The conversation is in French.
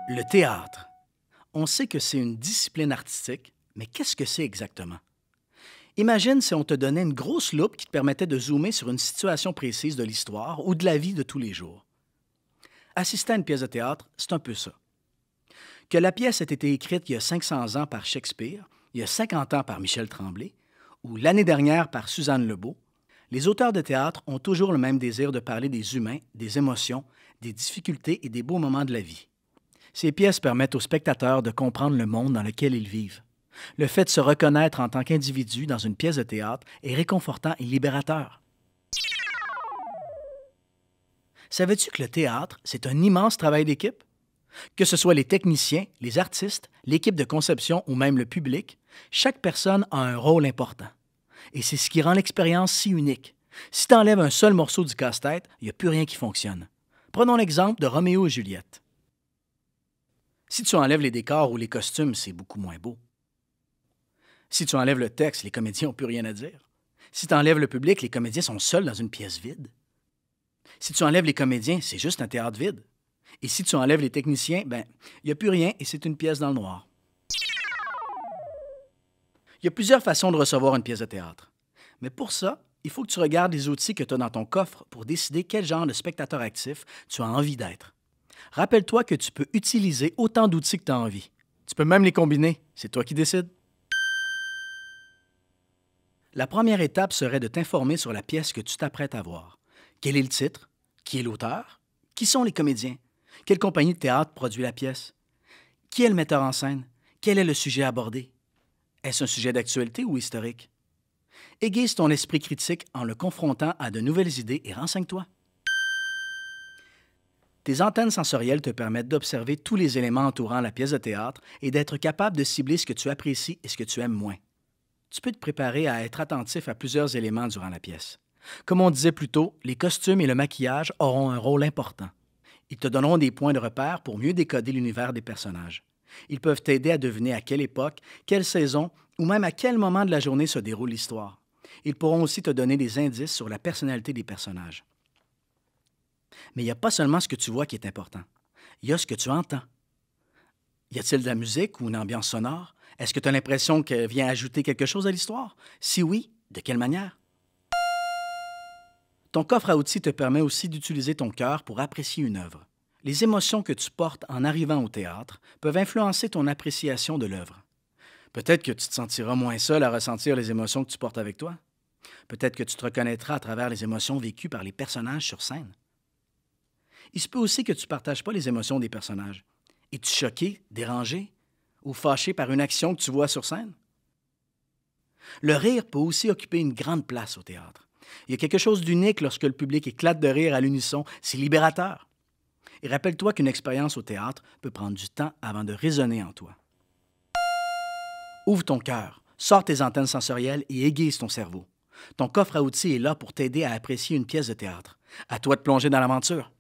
Le théâtre. On sait que c'est une discipline artistique, mais qu'est-ce que c'est exactement? Imagine si on te donnait une grosse loupe qui te permettait de zoomer sur une situation précise de l'histoire ou de la vie de tous les jours. Assister à une pièce de théâtre, c'est un peu ça. Que la pièce ait été écrite il y a 500 ans par Shakespeare, il y a 50 ans par Michel Tremblay, ou l'année dernière par Suzanne Lebeau, les auteurs de théâtre ont toujours le même désir de parler des humains, des émotions, des difficultés et des beaux moments de la vie. Ces pièces permettent aux spectateurs de comprendre le monde dans lequel ils vivent. Le fait de se reconnaître en tant qu'individu dans une pièce de théâtre est réconfortant et libérateur. Savais-tu que le théâtre, c'est un immense travail d'équipe? Que ce soit les techniciens, les artistes, l'équipe de conception ou même le public, chaque personne a un rôle important. Et c'est ce qui rend l'expérience si unique. Si tu enlèves un seul morceau du casse-tête, il n'y a plus rien qui fonctionne. Prenons l'exemple de Roméo et Juliette. Si tu enlèves les décors ou les costumes, c'est beaucoup moins beau. Si tu enlèves le texte, les comédiens n'ont plus rien à dire. Si tu enlèves le public, les comédiens sont seuls dans une pièce vide. Si tu enlèves les comédiens, c'est juste un théâtre vide. Et si tu enlèves les techniciens, il n'y a plus rien et c'est une pièce dans le noir. Il y a plusieurs façons de recevoir une pièce de théâtre. Mais pour ça, il faut que tu regardes les outils que tu as dans ton coffre pour décider quel genre de spectateur actif tu as envie d'être. Rappelle-toi que tu peux utiliser autant d'outils que tu as envie. Tu peux même les combiner. C'est toi qui décides. La première étape serait de t'informer sur la pièce que tu t'apprêtes à voir. Quel est le titre? Qui est l'auteur? Qui sont les comédiens? Quelle compagnie de théâtre produit la pièce? Qui est le metteur en scène? Quel est le sujet abordé? Est-ce un sujet d'actualité ou historique? Aiguise ton esprit critique en le confrontant à de nouvelles idées et renseigne-toi. Tes antennes sensorielles te permettent d'observer tous les éléments entourant la pièce de théâtre et d'être capable de cibler ce que tu apprécies et ce que tu aimes moins. Tu peux te préparer à être attentif à plusieurs éléments durant la pièce. Comme on disait plus tôt, les costumes et le maquillage auront un rôle important. Ils te donneront des points de repère pour mieux décoder l'univers des personnages. Ils peuvent t'aider à deviner à quelle époque, quelle saison ou même à quel moment de la journée se déroule l'histoire. Ils pourront aussi te donner des indices sur la personnalité des personnages. Mais il n'y a pas seulement ce que tu vois qui est important. Il y a ce que tu entends. Y a-t-il de la musique ou une ambiance sonore? Est-ce que tu as l'impression qu'elle vient ajouter quelque chose à l'histoire? Si oui, de quelle manière? Ton coffre à outils te permet aussi d'utiliser ton cœur pour apprécier une œuvre. Les émotions que tu portes en arrivant au théâtre peuvent influencer ton appréciation de l'œuvre. Peut-être que tu te sentiras moins seul à ressentir les émotions que tu portes avec toi. Peut-être que tu te reconnaîtras à travers les émotions vécues par les personnages sur scène. Il se peut aussi que tu ne partages pas les émotions des personnages. Es-tu choqué, dérangé ou fâché par une action que tu vois sur scène? Le rire peut aussi occuper une grande place au théâtre. Il y a quelque chose d'unique lorsque le public éclate de rire à l'unisson. C'est libérateur. Et rappelle-toi qu'une expérience au théâtre peut prendre du temps avant de résonner en toi. Ouvre ton cœur, sors tes antennes sensorielles et aiguise ton cerveau. Ton coffre à outils est là pour t'aider à apprécier une pièce de théâtre. À toi de plonger dans l'aventure.